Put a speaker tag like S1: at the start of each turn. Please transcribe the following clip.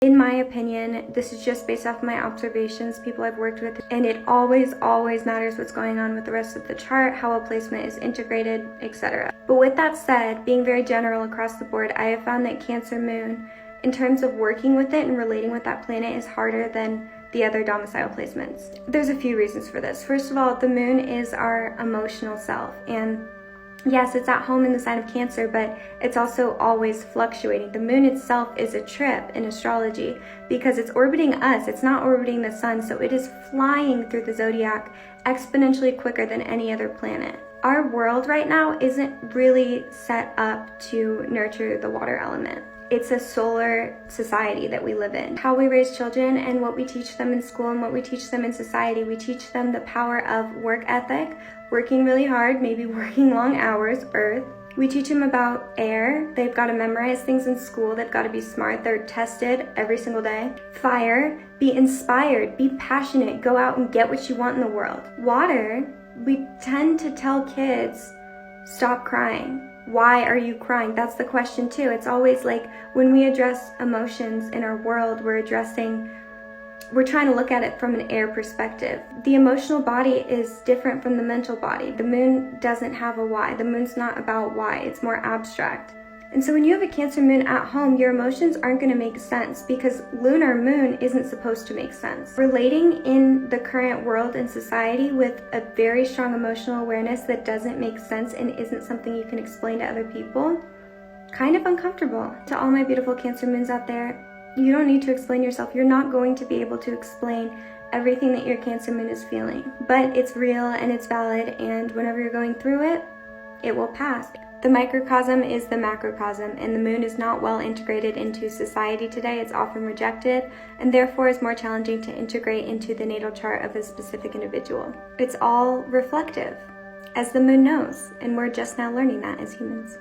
S1: In my opinion, this is just based off my observations, people I've worked with, and it always matters what's going on with the rest of the chart, how a placement is integrated, etc. But with that said, being very general across the board, I have found that Cancer Moon, in terms of working with it and relating with that planet, is harder than the other domicile placements. There's a few reasons for this. First of all, the moon is our emotional self, and yes, it's at home in the sign of Cancer, but it's also always fluctuating. The moon itself is a trip in astrology because it's orbiting us. It's not orbiting the sun, so it is flying through the zodiac exponentially quicker than any other planet. Our world right now isn't really set up to nurture the water element. It's a solar society that we live in. How we raise children and what we teach them in school and what we teach them in society, we teach them the power of work ethic, working really hard, maybe working long hours, earth. We teach them about air. They've got to memorize things in school. They've got to be smart. They're tested every single day. Fire, be inspired, be passionate, go out and get what you want in the world. Water, we tend to tell kids, stop crying. Why are you crying? That's the question too. It's always like when we address emotions in our world, we're trying to look at it from an air perspective. The emotional body is different from the mental body. The moon doesn't have a why. The moon's not about why. It's more abstract. And so when you have a Cancer moon at home, your emotions aren't going to make sense because lunar moon isn't supposed to make sense. Relating in the current world and society with a very strong emotional awareness that doesn't make sense and isn't something you can explain to other people, kind of uncomfortable. To all my beautiful Cancer moons out there, you don't need to explain yourself. You're not going to be able to explain everything that your Cancer moon is feeling, but it's real and it's valid, and whenever you're going through it, it will pass. The microcosm is the macrocosm, and the moon is not well integrated into society today. It's often rejected, and therefore is more challenging to integrate into the natal chart of a specific individual. It's all reflective, as the moon knows, and we're just now learning that as humans.